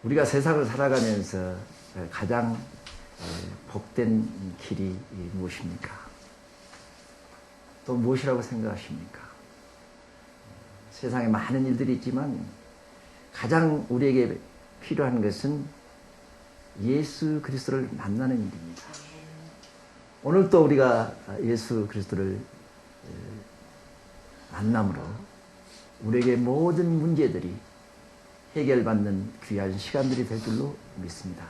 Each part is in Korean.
우리가 세상을 살아가면서 가장 복된 길이 무엇입니까? 또 무엇이라고 생각하십니까? 세상에 많은 일들이 있지만 가장 우리에게 필요한 것은 예수 그리스도를 만나는 일입니다. 오늘 또 우리가 예수 그리스도를 만남으로 우리에게 모든 문제들이 해결받는 귀한 시간들이 될 줄로 믿습니다.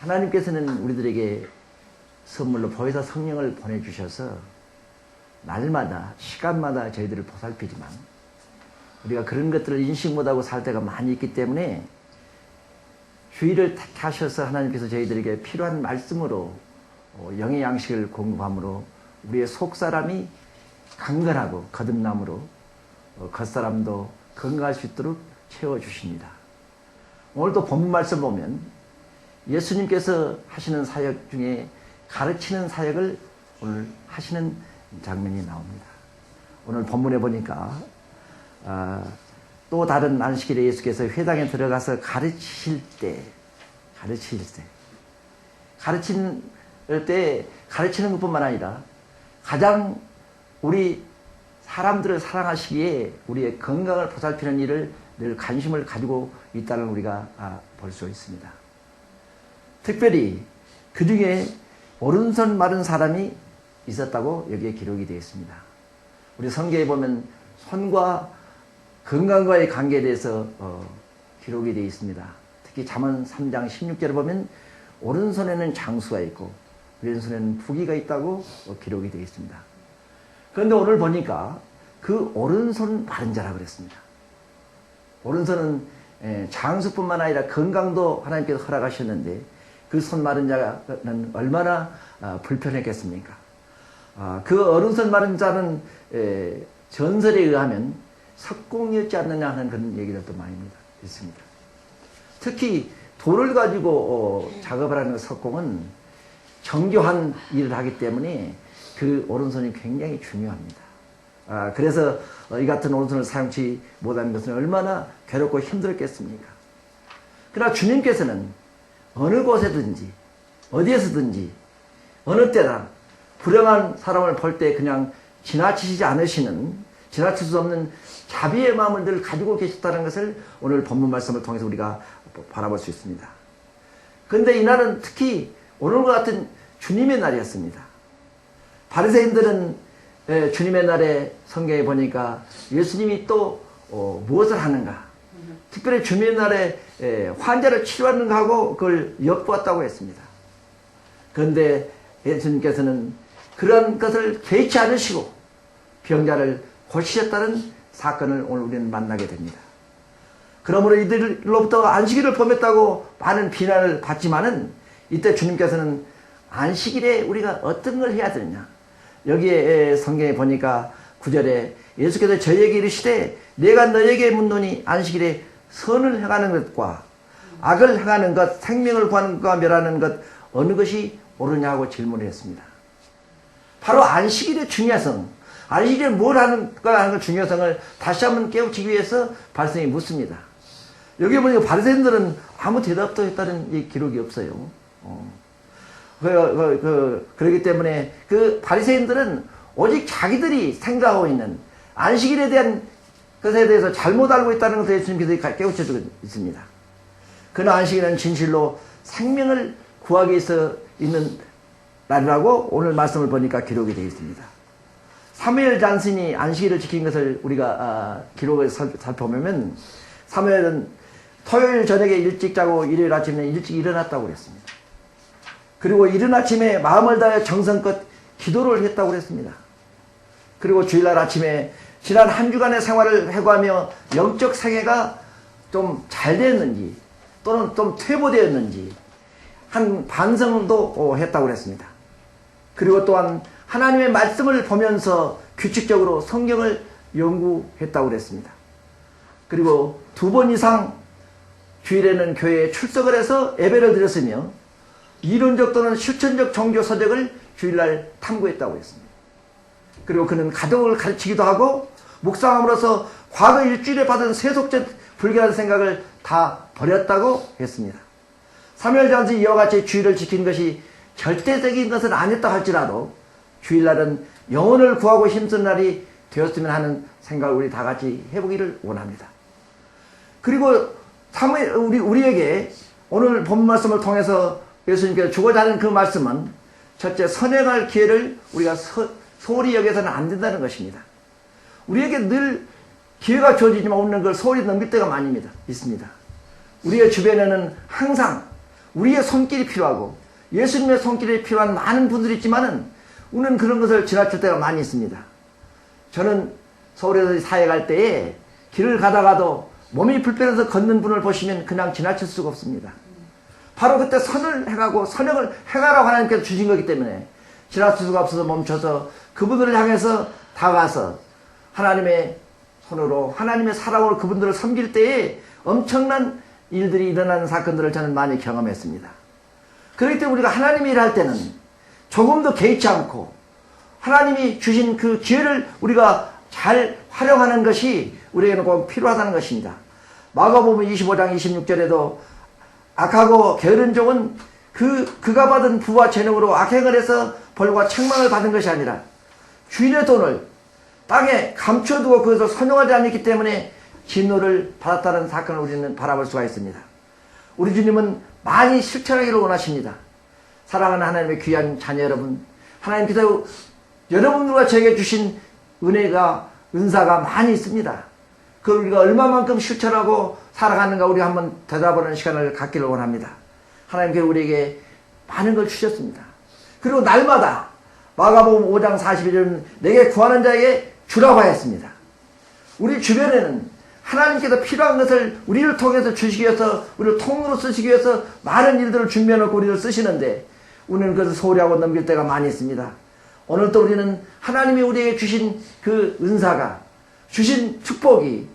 하나님께서는 우리들에게 선물로 보혜사 성령을 보내주셔서 날마다 시간마다 저희들을 보살피지만 우리가 그런 것들을 인식 못하고 살 때가 많이 있기 때문에 주의를 택하셔서 하나님께서 저희들에게 필요한 말씀으로 영의 양식을 공급함으로 우리의 속사람이 강건하고 거듭남으로 겉사람도 건강할 수 있도록 채워주십니다. 오늘 또 본문 말씀 보면 예수님께서 하시는 사역 중에 가르치는 사역을 오늘 하시는 장면이 나옵니다. 오늘 본문에 보니까 또 다른 안식일에 예수께서 회당에 들어가서 가르치실 때 가르치는 것뿐만 아니라 가장 우리 사람들을 사랑하시기에 우리의 건강을 보살피는 일을 늘 관심을 가지고 있다는 우리가 볼 수 있습니다. 특별히 그 중에 오른손 마른 사람이 있었다고 여기에 기록이 되어 있습니다. 우리 성경에 보면 손과 건강과의 관계에 대해서 기록이 되어 있습니다. 특히 잠언 3장 16절에 보면 오른손에는 장수가 있고 왼손에는 부귀가 있다고 기록이 되어 있습니다. 그런데 오늘 보니까 그 오른손 마른 자라고 그랬습니다. 오른손은 장수뿐만 아니라 건강도 하나님께서 허락하셨는데 그 손 마른 자는 얼마나 불편했겠습니까? 그 오른손 마른 자는 전설에 의하면 석공이었지 않느냐 하는 그런 얘기들도 많이 있습니다. 특히 돌을 가지고 작업을 하는 석공은 정교한 일을 하기 때문에 그 오른손이 굉장히 중요합니다. 그래서 이 같은 오른손을 사용치 못하는 것은 얼마나 괴롭고 힘들었겠습니까? 그러나 주님께서는 어느 곳에든지 어디에서든지 어느 때나 불행한 사람을 볼 때 그냥 지나치지 않으시는, 지나칠 수 없는 자비의 마음을 늘 가지고 계셨다는 것을 오늘 본문 말씀을 통해서 우리가 바라볼 수 있습니다. 그런데 이날은 특히 오늘과 같은 주님의 날이었습니다. 바리새인들은 주님의 날에 성경에 보니까 예수님이 또 무엇을 하는가, 특별히 주님의 날에 환자를 치료하는가 하고 그걸 엿보았다고 했습니다. 그런데 예수님께서는 그런 것을 개의치 않으시고 병자를 고치셨다는 사건을 오늘 우리는 만나게 됩니다. 그러므로 이들로부터 안식일을 범했다고 많은 비난을 받지만은 이때 주님께서는 안식일에 우리가 어떤 걸 해야 되느냐, 여기에 성경에 보니까 9절에 예수께서 저희에게 이르시되 내가 너에게 묻노니 안식일에 선을 행하는 것과 악을 행하는 것, 생명을 구하는 것과 멸하는 것 어느 것이 옳으냐고 질문을 했습니다. 바로 안식일의 중요성, 안식일에 뭘 하는가 하는 중요성을 다시 한번 깨우치기 위해서 바리새인이 묻습니다. 여기 보니까 바리새인들은 아무 대답도 했다는 기록이 없어요. 그렇기 때문에 그 바리새인들은 오직 자기들이 생각하고 있는 안식일에 대한 것에 대해서 잘못 알고 있다는 것을 예수님께서 깨우쳐주고 있습니다. 그러나 안식일은 진실로 생명을 구하기 위해서 있는 날이라고 오늘 말씀을 보니까 기록이 되어 있습니다. 사무엘 장신이 안식일을 지킨 것을 우리가 기록을 살펴보면 사무엘은 토요일 저녁에 일찍 자고 일요일 아침에 일찍 일어났다고 그랬습니다. 그리고 이른 아침에 마음을 다해 정성껏 기도를 했다고 그랬습니다. 그리고 주일날 아침에 지난 한 주간의 생활을 회고하며 영적 생애가 좀 잘 됐는지 또는 좀 퇴보되었는지 한 반성도 했다고 그랬습니다. 그리고 또한 하나님의 말씀을 보면서 규칙적으로 성경을 연구했다고 그랬습니다. 그리고 2번 이상 주일에는 교회에 출석을 해서 예배를 드렸으며 이론적 또는 실천적 종교 서적을 주일날 탐구했다고 했습니다. 그리고 그는 가족을 가르치기도 하고 묵상함으로써 과거 일주일에 받은 세속적 불결한 생각을 다 버렸다고 했습니다. 사무엘전서 이와 같이 주일을 지키는 것이 절대적인 것은 아니었다 할지라도 주일날은 영혼을 구하고 힘쓰는 날이 되었으면 하는 생각을 우리 다 같이 해보기를 원합니다. 그리고 우리에게 오늘 본 말씀을 통해서 예수님께서 주고자 하는 그 말씀은 첫째, 선행할 기회를 우리가 소홀히 여겨서는 안 된다는 것입니다. 우리에게 늘 기회가 주어지지만 우리는 그걸 소홀히 넘길 때가 많이 있습니다. 우리의 주변에는 항상 우리의 손길이 필요하고 예수님의 손길이 필요한 많은 분들이 있지만은 우리는 그런 것을 지나칠 때가 많이 있습니다. 저는 서울에서 사회 갈 때에 길을 가다가도 몸이 불편해서 걷는 분을 보시면 그냥 지나칠 수가 없습니다. 바로 그때 선을 행하고 선행을 행하라고 하나님께서 주신 거기 때문에 지나칠 수가 없어서 멈춰서 그분들을 향해서 다가가서 하나님의 손으로 하나님의 사랑으로 그분들을 섬길 때에 엄청난 일들이 일어나는 사건들을 저는 많이 경험했습니다. 그렇기 때문에 우리가 하나님의 일을 할 때는 조금도 개의치 않고 하나님이 주신 그 기회를 우리가 잘 활용하는 것이 우리에게는 꼭 필요하다는 것입니다. 마가복음 25장 26절에도 악하고 게으른 종은 그가 받은 부와 재능으로 악행을 해서 벌과 책망을 받은 것이 아니라 주인의 돈을 땅에 감춰두고 그것을 선용하지 않았기 때문에 진노를 받았다는 사건을 우리는 바라볼 수가 있습니다. 우리 주님은 많이 실천하기를 원하십니다. 사랑하는 하나님의 귀한 자녀 여러분, 하나님께서 여러분들과 저에게 주신 은사가 많이 있습니다. 그걸 우리가 얼마만큼 실천하고 살아가는가 우리가 한번 되돌아보는 시간을 갖기를 원합니다. 하나님께서 우리에게 많은 걸 주셨습니다. 그리고 날마다 마가복음 5장 41절은 내게 구하는 자에게 주라고 하였습니다. 우리 주변에는 하나님께서 필요한 것을 우리를 통해서 주시기 위해서 우리를 통로로 쓰시기 위해서 많은 일들을 준비해놓고 우리를 쓰시는데 우리는 그것을 소홀히 하고 넘길 때가 많이 있습니다. 오늘 또 우리는 하나님이 우리에게 주신 그 은사가 주신 축복이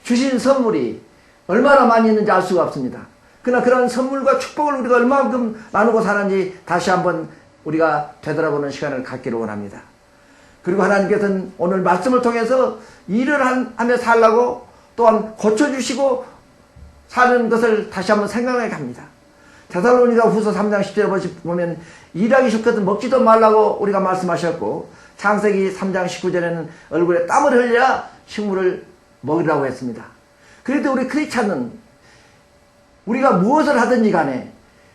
주신 선물이 얼마나 많이 있는지 알 수가 없습니다. 그러나 그런 선물과 축복을 우리가 얼마만큼 나누고 사는지 다시 한번 우리가 되돌아보는 시간을 갖기를 원합니다. 그리고 하나님께서는 오늘 말씀을 통해서 일을 하며 살라고 또한 고쳐주시고 사는 것을 다시 한번 생각해 갑니다. 데살로니가 후서 3장 10절에 보면 일하기 싫거든 먹지도 말라고 우리가 말씀하셨고 창세기 3장 19절에는 얼굴에 땀을 흘려야 식물을 먹으라고 했습니다. 그래도 우리 크리스찬은 우리가 무엇을 하든지 간에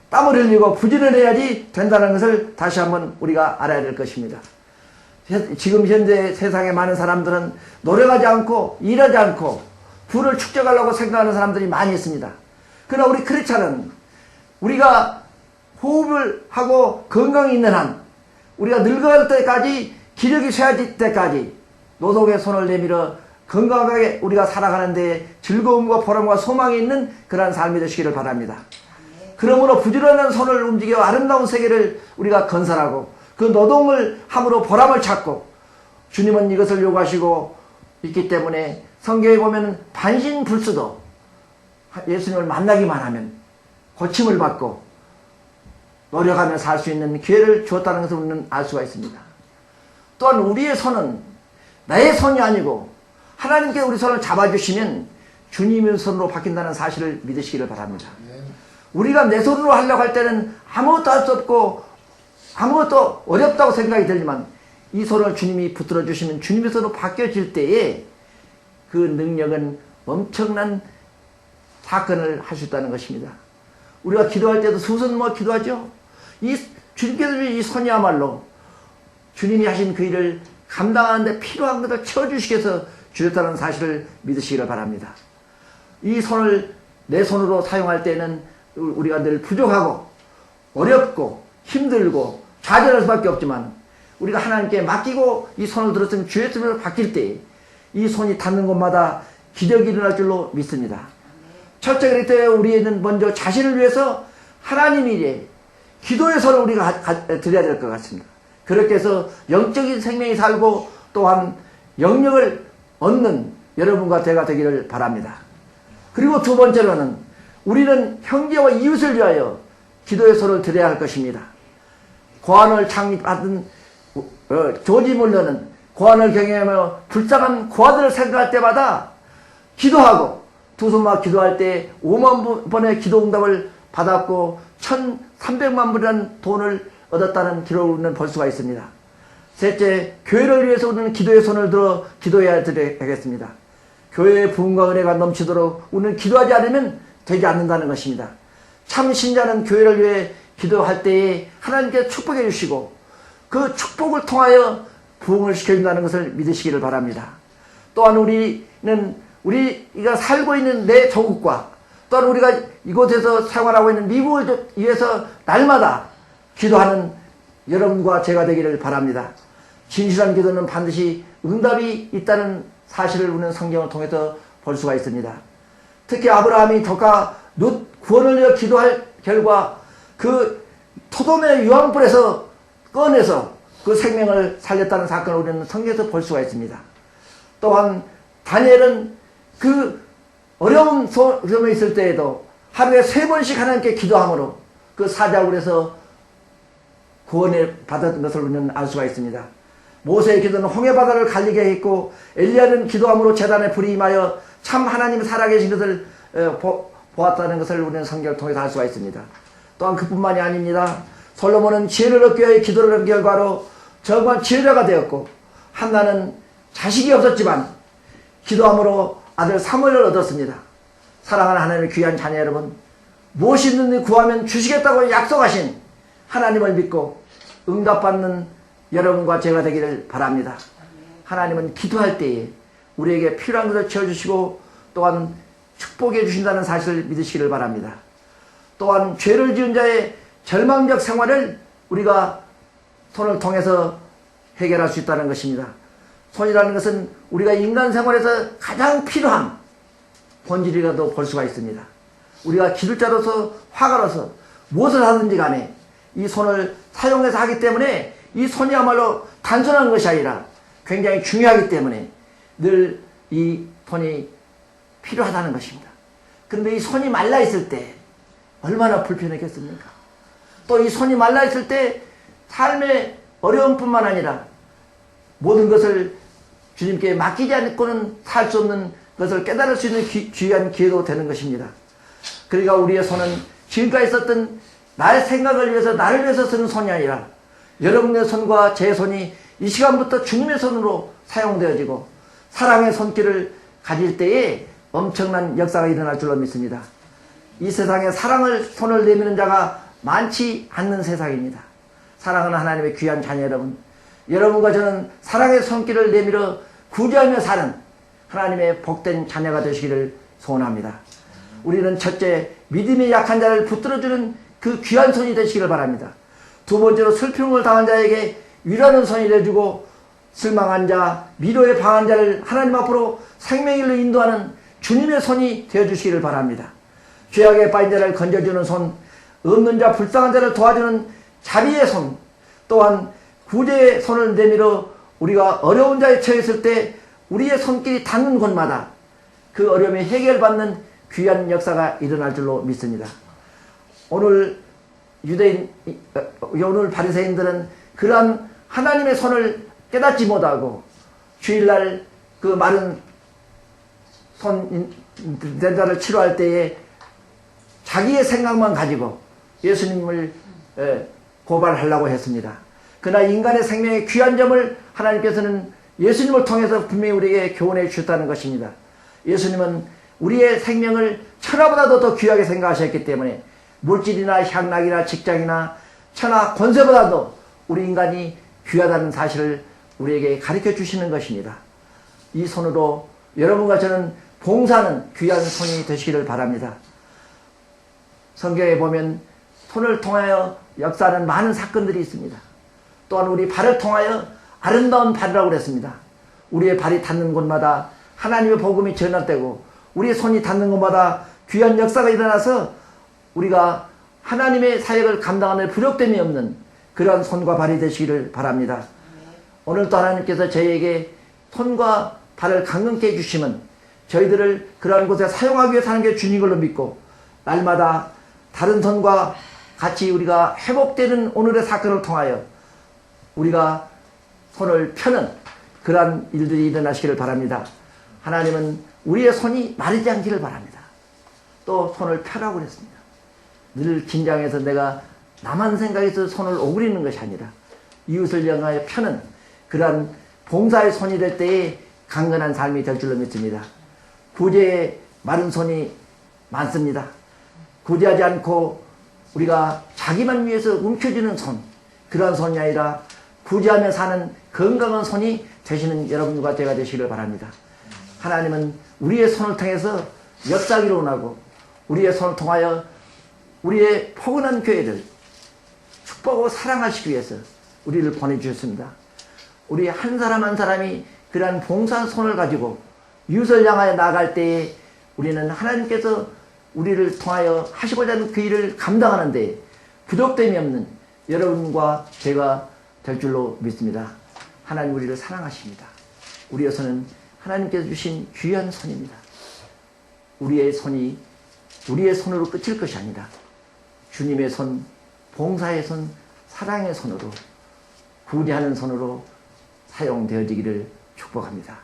땀을 흘리고 부지런을 해야지 된다는 것을 다시 한번 우리가 알아야 될 것입니다. 지금 현재 세상에 많은 사람들은 노력하지 않고 일하지 않고 부를 축적하려고 생각하는 사람들이 많이 있습니다. 그러나 우리 크리스찬은 우리가 호흡을 하고 건강이 있는 한 우리가 늙어갈 때까지 기력이 쇠해질 때까지 노동의 손을 내밀어 건강하게 우리가 살아가는데 즐거움과 보람과 소망이 있는 그러한 삶이 되시기를 바랍니다. 그러므로 부지런한 손을 움직여 아름다운 세계를 우리가 건설하고 그 노동을 함으로 보람을 찾고 주님은 이것을 요구하시고 있기 때문에 성경에 보면 반신불수도 예수님을 만나기만 하면 고침을 받고 노력하며 살 수 있는 기회를 주었다는 것을 우리는 알 수가 있습니다. 또한 우리의 손은 나의 손이 아니고 하나님께 우리 손을 잡아주시면 주님의 손으로 바뀐다는 사실을 믿으시기를 바랍니다. 우리가 내 손으로 하려고 할 때는 아무것도 할 수 없고 아무것도 어렵다고 생각이 들지만 이 손을 주님이 붙들어 주시면 주님의 손으로 바뀌어질 때에 그 능력은 엄청난 사건을 할 수 있다는 것입니다. 우리가 기도할 때도 수선 기도하죠. 주님께서 이 손이야말로 주님이 하신 그 일을 감당하는데 필요한 것을 채워주시기 위해서 주셨다는 사실을 믿으시기를 바랍니다. 이 손을 내 손으로 사용할 때는 우리가 늘 부족하고 어렵고 힘들고 좌절할 수밖에 없지만 우리가 하나님께 맡기고 이 손을 들었으면 주의 손으로 바뀔 때 이 손이 닿는 곳마다 기적이 일어날 줄로 믿습니다. 첫째 그럴 때 우리는 먼저 자신을 위해서 하나님이 기도의 손을 우리가 드려야 될 것 같습니다. 그렇게 해서 영적인 생명이 살고 또한 영역을 얻는 여러분과 제가 되기를 바랍니다. 그리고 두 번째로는 우리는 형제와 이웃을 위하여 기도의 손을 드려야 할 것입니다. 고난을 창립받은 조지 물러는 고난을 경험하며 불쌍한 고아들을 생각할 때마다 기도하고 두 손만 기도할 때 5만 번의 기도 응답을 받았고 1,300만 불이라는 돈을 얻었다는 기록을 볼 수가 있습니다. 셋째, 교회를 위해서 우리는 기도의 손을 들어 기도해야 되겠습니다. 교회의 부흥과 은혜가 넘치도록 우리는 기도하지 않으면 되지 않는다는 것입니다. 참 신자는 교회를 위해 기도할 때에 하나님께 축복해 주시고 그 축복을 통하여 부흥을 시켜준다는 것을 믿으시기를 바랍니다. 또한 우리가 살고 있는 내 조국과 또한 우리가 이곳에서 생활하고 있는 미국을 위해서 날마다 기도하는 여러분과 제가 되기를 바랍니다. 진실한 기도는 반드시 응답이 있다는 사실을 우리는 성경을 통해서 볼 수가 있습니다. 특히 아브라함이 덕과 룻 구원을 위해 기도할 결과 그 토돔의 유황불에서 꺼내서 그 생명을 살렸다는 사건을 우리는 성경에서 볼 수가 있습니다. 또한 다니엘은 그 어려운 소름에 있을 때에도 하루에 3번씩 하나님께 기도함으로 그 사자굴에서 구원을 받았던 것을 우리는 알 수가 있습니다. 모세의 기도는 홍해바다를 갈리게 했고 엘리야는 기도함으로 제단에 불이 임하여 참 하나님 살아계신 것을 보았다는 것을 우리는 성경을 통해서 알 수가 있습니다. 또한 그뿐만이 아닙니다. 솔로몬은 지혜를 얻기 위해 기도를 한 결과로 정말 지혜자가 되었고 한나는 자식이 없었지만 기도함으로 아들 사무엘을 얻었습니다. 사랑하는 하나님의 귀한 자녀 여러분, 무엇이든지 구하면 주시겠다고 약속하신 하나님을 믿고 응답받는 여러분과 제가 되기를 바랍니다. 하나님은 기도할 때에 우리에게 필요한 것을 채워주시고 또한 축복해 주신다는 사실을 믿으시기를 바랍니다. 또한 죄를 지은 자의 절망적 생활을 우리가 손을 통해서 해결할 수 있다는 것입니다. 손이라는 것은 우리가 인간 생활에서 가장 필요한 본질이라도 볼 수가 있습니다. 우리가 기술자로서 화가로서 무엇을 하든지 간에 이 손을 사용해서 하기 때문에 이 손이야말로 단순한 것이 아니라 굉장히 중요하기 때문에 늘 이 손이 필요하다는 것입니다. 그런데 이 손이 말라있을 때 얼마나 불편했겠습니까? 또 이 손이 말라있을 때 삶의 어려움뿐만 아니라 모든 것을 주님께 맡기지 않고는 살 수 없는 것을 깨달을 수 있는 귀한 기회도 되는 것입니다. 그러니까 우리의 손은 지금까지 썼던 나의 생각을 위해서 나를 위해서 쓰는 손이 아니라 여러분의 손과 제 손이 이 시간부터 주님의 손으로 사용되어지고 사랑의 손길을 가질 때에 엄청난 역사가 일어날 줄로 믿습니다. 이 세상에 사랑을 손을 내미는 자가 많지 않는 세상입니다. 사랑하는 하나님의 귀한 자녀 여러분, 여러분과 저는 사랑의 손길을 내밀어 구제하며 사는 하나님의 복된 자녀가 되시기를 소원합니다. 우리는 첫째, 믿음이 약한 자를 붙들어주는 그 귀한 손이 되시기를 바랍니다. 두 번째로 슬픔을 당한 자에게 위로하는 손이 되어주고 실망한 자, 미로에 방한 자를 하나님 앞으로 생명길로 인도하는 주님의 손이 되어주시기를 바랍니다. 죄악에 빠진 자를 건져주는 손, 없는 자, 불쌍한 자를 도와주는 자비의 손, 또한 구제의 손을 내밀어 우리가 어려운 자에 처했을 때 우리의 손길이 닿는 곳마다 그 어려움이 해결받는 귀한 역사가 일어날 줄로 믿습니다. 오늘 오늘 바리새인들은 그러한 하나님의 손을 깨닫지 못하고 주일날 그 마른 손 된자를 치료할 때에 자기의 생각만 가지고 예수님을 고발하려고 했습니다. 그러나 인간의 생명의 귀한 점을 하나님께서는 예수님을 통해서 분명히 우리에게 교훈해 주셨다는 것입니다. 예수님은 우리의 생명을 천하보다도 더 귀하게 생각하셨기 때문에 물질이나 향락이나 직장이나 천하 권세보다도 우리 인간이 귀하다는 사실을 우리에게 가르쳐 주시는 것입니다. 이 손으로 여러분과 저는 봉사하는 귀한 손이 되시기를 바랍니다. 성경에 보면 손을 통하여 역사하는 많은 사건들이 있습니다. 또한 우리 발을 통하여 아름다운 발이라고 그랬습니다. 우리의 발이 닿는 곳마다 하나님의 복음이 전달되고 우리의 손이 닿는 곳마다 귀한 역사가 일어나서 우리가 하나님의 사역을 감당하는 부족됨이 없는 그러한 손과 발이 되시기를 바랍니다. 오늘도 하나님께서 저희에게 손과 발을 강건케 해주시면 저희들을 그러한 곳에 사용하기 위해서 하는 게 주님 걸로 믿고 날마다 다른 손과 같이 우리가 회복되는 오늘의 사건을 통하여 우리가 손을 펴는 그러한 일들이 일어나시기를 바랍니다. 하나님은 우리의 손이 마르지 않기를 바랍니다. 또 손을 펴라고 그랬습니다. 늘 긴장해서 내가 나만 생각해서 손을 오그리는 것이 아니라 이웃을 향하여 펴는 그러한 봉사의 손이 될 때에 강건한 삶이 될 줄로 믿습니다. 구제에 마른 손이 많습니다. 구제하지 않고 우리가 자기만 위해서 움켜쥐는 손, 그러한 손이 아니라 구제하며 사는 건강한 손이 되시는 여러분과 제가 되시기를 바랍니다. 하나님은 우리의 손을 통해서 역사하기를 원하고 우리의 손을 통하여 우리의 포근한 교회를 축복하고 사랑하시기 위해서 우리를 보내주셨습니다. 우리 한 사람 한 사람이 그러한 봉사한 손을 가지고 이웃을 향하여 나아갈 때에 우리는 하나님께서 우리를 통하여 하시고자 하는 그 일을 감당하는 데 부족됨이 없는 여러분과 제가 될 줄로 믿습니다. 하나님 우리를 사랑하십니다. 우리의 손은 하나님께서 주신 귀한 손입니다. 우리의 손이 우리의 손으로 끝일 것이 아니라 주님의 손, 봉사의 손, 사랑의 손으로 구제하는 손으로 사용되어지기를 축복합니다.